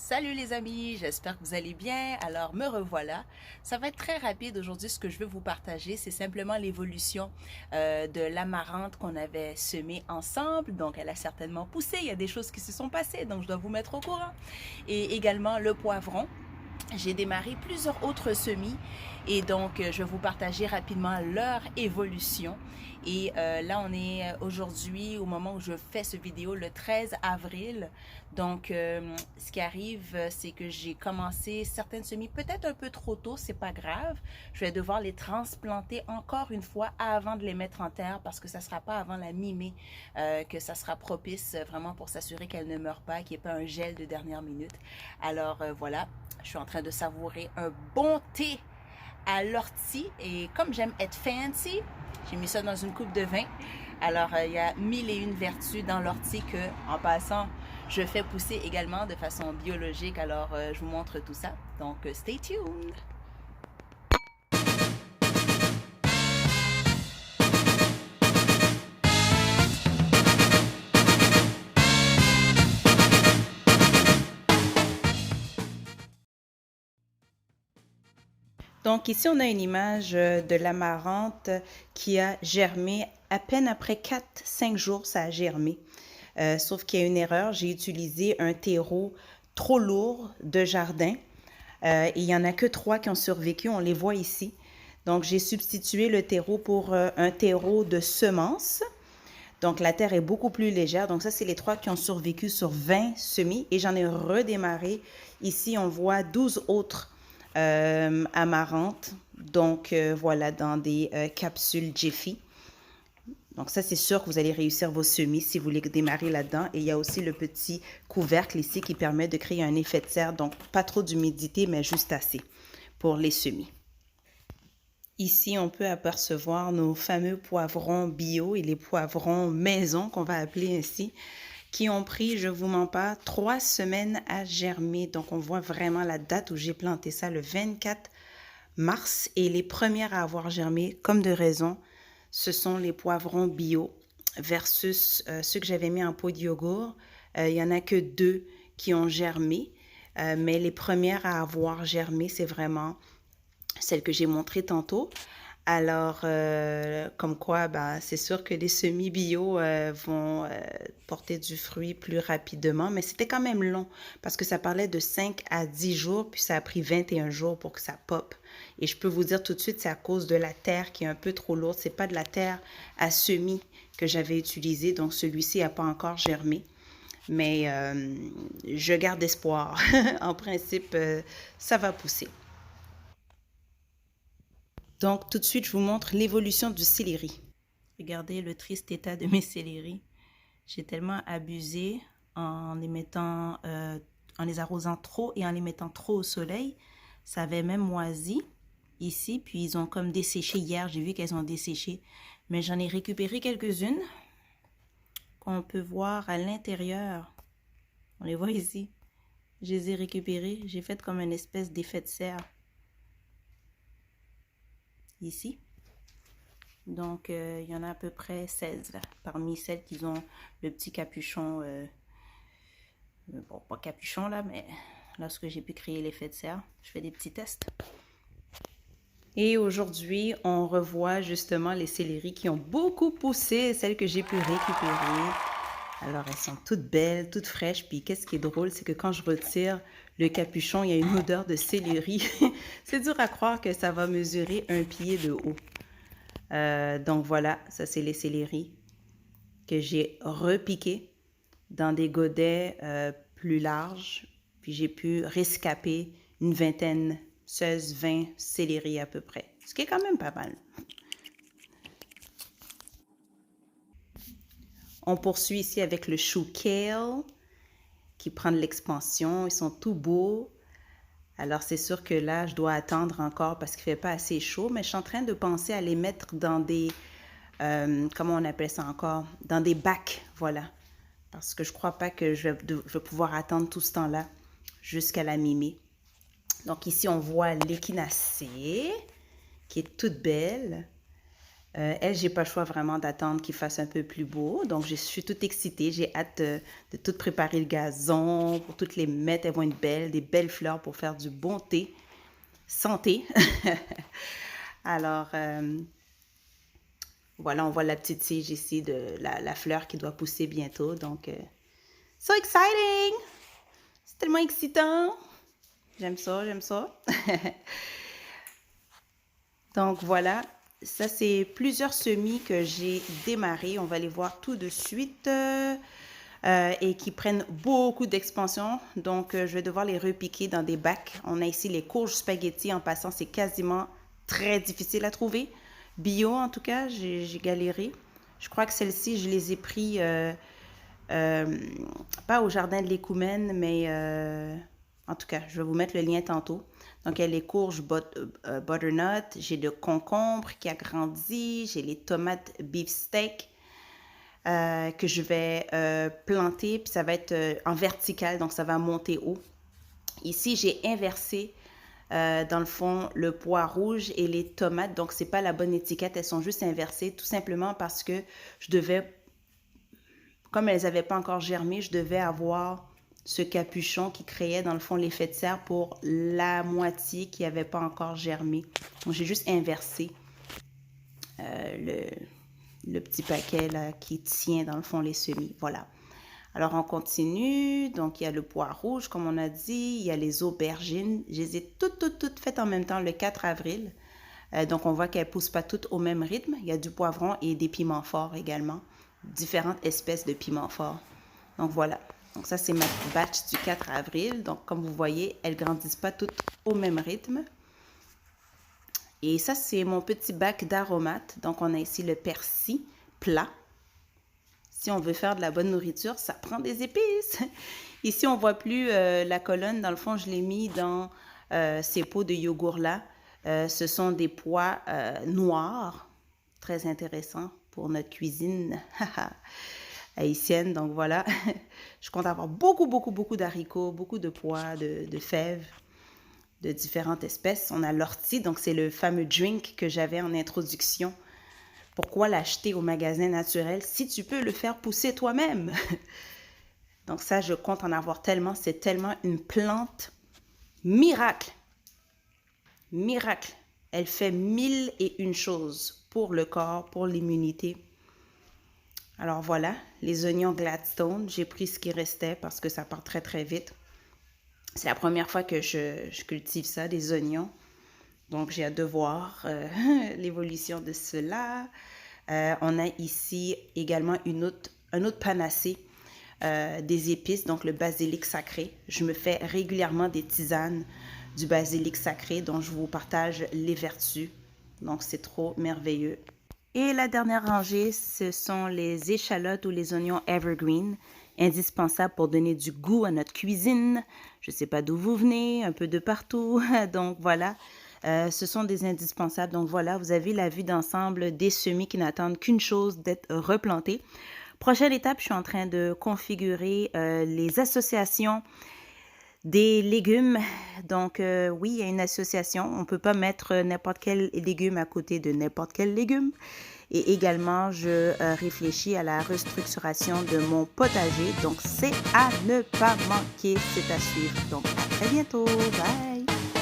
Salut les amis, j'espère que vous allez bien. Alors me revoilà. Ça va être très rapide aujourd'hui. Ce que je veux vous partager, c'est simplement l'évolution de l'amarante qu'on avait semée ensemble. Donc elle a certainement poussé. Il y a des choses qui se sont passées, donc je dois vous mettre au courant. Et également le poivron. J'ai démarré plusieurs autres semis et donc je vais vous partager rapidement leur évolution. Et là, on est aujourd'hui, au moment où je fais ce vidéo, le 13 avril. Donc, ce qui arrive, c'est que j'ai commencé certaines semis peut-être un peu trop tôt, c'est pas grave. Je vais devoir les transplanter encore une fois avant de les mettre en terre parce que ça sera pas avant la mi-mai que ça sera propice vraiment pour s'assurer qu'elles ne meurent pas, qu'il n'y ait pas un gel de dernière minute. Alors voilà, je suis en train de savourer un bon thé à l'ortie et comme j'aime être fancy, j'ai mis ça dans une coupe de vin. Alors il y a mille et une vertus dans l'ortie que, en passant, je fais pousser également de façon biologique. Alors je vous montre tout ça. Donc stay tuned. Donc ici, on a une image de l'amarante qui a germé à peine après 4-5 jours, ça a germé. Sauf qu'il y a une erreur, j'ai utilisé un terreau trop lourd de jardin. Et il n'y en a que 3 qui ont survécu, on les voit ici. Donc j'ai substitué le terreau pour un terreau de semences. Donc la terre est beaucoup plus légère. Donc ça, c'est les 3 qui ont survécu sur 20 semis. Et j'en ai redémarré. Ici, on voit 12 autres amarantes. Donc voilà, dans des capsules Jiffy. Donc ça, c'est sûr que vous allez réussir vos semis si vous les démarrez là-dedans. Et il y a aussi le petit couvercle ici qui permet de créer un effet de serre. Donc pas trop d'humidité, mais juste assez pour les semis. Ici, on peut apercevoir nos fameux poivrons bio et les poivrons maison, qu'on va appeler ainsi, qui ont pris, je vous mens pas, 3 semaines à germer. Donc, on voit vraiment la date où j'ai planté ça, le 24 mars. Et les premières à avoir germé, comme de raison, ce sont les poivrons bio versus ceux que j'avais mis en pot de yogourt. Il n'y en a que 2 qui ont germé. Mais les premières à avoir germé, c'est vraiment celle que j'ai montrée tantôt. Alors, comme quoi, ben, c'est sûr que les semis bio vont porter du fruit plus rapidement, mais c'était quand même long parce que ça parlait de 5 à 10 jours, puis ça a pris 21 jours pour que ça pop. Et je peux vous dire tout de suite, c'est à cause de la terre qui est un peu trop lourde. C'est pas de la terre à semis que j'avais utilisée, donc celui-ci n'a pas encore germé. Mais je garde espoir. En principe, ça va pousser. Donc, tout de suite, je vous montre l'évolution du céleri. Regardez le triste état de mes céleris. J'ai tellement abusé en les mettant, en les arrosant trop et en les mettant trop au soleil. Ça avait même moisi ici, puis ils ont comme desséché hier. J'ai vu qu'elles ont desséché, mais j'en ai récupéré quelques-unes qu'on peut voir à l'intérieur. On les voit ici. Je les ai récupérées. J'ai fait comme une espèce d'effet de serre ici. Donc, il y en a à peu près 16 là, parmi celles qui ont le petit capuchon. Bon, pas capuchon là, mais lorsque j'ai pu créer l'effet de serre, je fais des petits tests. Et aujourd'hui, on revoit justement les céleris qui ont beaucoup poussé, celles que j'ai pu récupérer. Alors, elles sont toutes belles, toutes fraîches. Puis, qu'est-ce qui est drôle, c'est que quand je retire le capuchon, il y a une odeur de céleri. C'est dur à croire que ça va mesurer 1 pied de haut. Donc voilà, ça c'est les céleris que j'ai repiqués dans des godets plus larges. Puis j'ai pu rescaper une vingtaine, 16, 20 céleris à peu près. Ce qui est quand même pas mal. On poursuit ici avec le chou kale qui prend de l'expansion. Ils sont tout beaux. Alors, c'est sûr que là, je dois attendre encore parce qu'il ne fait pas assez chaud, mais je suis en train de penser à les mettre dans des, comment on appelle ça encore? Dans des bacs, voilà. Parce que je ne crois pas que je vais pouvoir attendre tout ce temps-là jusqu'à la mi-mai. Donc, ici, on voit l'échinacée qui est toute belle. Elle, j'ai pas le choix vraiment d'attendre qu'il fasse un peu plus beau. Donc, je suis toute excitée. J'ai hâte de tout préparer le gazon, pour toutes les mettre. Elles vont être belles, des belles fleurs pour faire du bon thé. Santé. Alors, voilà, on voit la petite tige ici de la fleur qui doit pousser bientôt. Donc, so exciting! C'est tellement excitant. J'aime ça, j'aime ça. Donc, voilà. Ça, c'est plusieurs semis que j'ai démarrés. On va les voir tout de suite. Et qui prennent beaucoup d'expansion. Donc, je vais devoir les repiquer dans des bacs. On a ici les courges spaghetti. En passant, c'est quasiment très difficile à trouver. Bio, en tout cas, j'ai galéré. Je crois que celles-ci, je les ai pris, pas au jardin de l'Écoumène, mais en tout cas, je vais vous mettre le lien tantôt. Donc, il y a les courges butternut. J'ai le concombre qui a grandi. J'ai les tomates beefsteak. Que je vais planter, puis ça va être en vertical, donc ça va monter haut. Ici, j'ai inversé, dans le fond, le pois rouge et les tomates, donc c'est pas la bonne étiquette, elles sont juste inversées, tout simplement parce que je devais, comme elles n'avaient pas encore germé, je devais avoir ce capuchon qui créait, dans le fond, l'effet de serre pour la moitié qui n'avait pas encore germé. Donc, j'ai juste inversé le petit paquet là, qui tient dans le fond les semis. Voilà. Alors, on continue. Donc, il y a le pois rouge, comme on a dit. Il y a les aubergines. Je les ai toutes faites en même temps le 4 avril. Donc, on voit qu'elles ne poussent pas toutes au même rythme. Il y a du poivron et des piments forts également. Différentes espèces de piments forts. Donc, voilà. Donc, ça, c'est ma batch du 4 avril. Donc, comme vous voyez, elles ne grandissent pas toutes au même rythme. Et ça, c'est mon petit bac d'aromates. Donc, on a ici le persil plat. Si on veut faire de la bonne nourriture, ça prend des épices. Ici, on ne voit plus la colonne. Dans le fond, je l'ai mis dans ces pots de yogourt-là. Ce sont des pois noirs. Très intéressants pour notre cuisine haïtienne. Donc, voilà. Je compte avoir beaucoup d'haricots, beaucoup de pois, de fèves de différentes espèces. On a l'ortie, donc c'est le fameux drink que j'avais en introduction. Pourquoi l'acheter au magasin naturel si tu peux le faire pousser toi-même? Donc ça, je compte en avoir tellement. C'est tellement une plante miracle. Miracle. Elle fait 1001 choses pour le corps, pour l'immunité. Alors voilà, les oignons Gladstone. J'ai pris ce qui restait parce que ça part très vite. C'est la première fois que je cultive ça, des oignons. Donc, j'ai hâte de voir l'évolution de cela. On a ici également un autre panacée des épices, donc le basilic sacré. Je me fais régulièrement des tisanes du basilic sacré dont je vous partage les vertus. Donc, c'est trop merveilleux. Et la dernière rangée, ce sont les échalotes ou les oignons evergreen, indispensables pour donner du goût à notre cuisine. Je ne sais pas d'où vous venez, un peu de partout. Donc voilà, ce sont des indispensables. Donc voilà, vous avez la vue d'ensemble des semis qui n'attendent qu'une chose, d'être replantés. Prochaine étape, je suis en train de configurer les associations des légumes. Donc oui, il y a une association. On ne peut pas mettre n'importe quel légume à côté de n'importe quel légume. Et également, je réfléchis à la restructuration de mon potager. Donc, c'est à ne pas manquer. C'est à suivre. Donc, à très bientôt. Bye!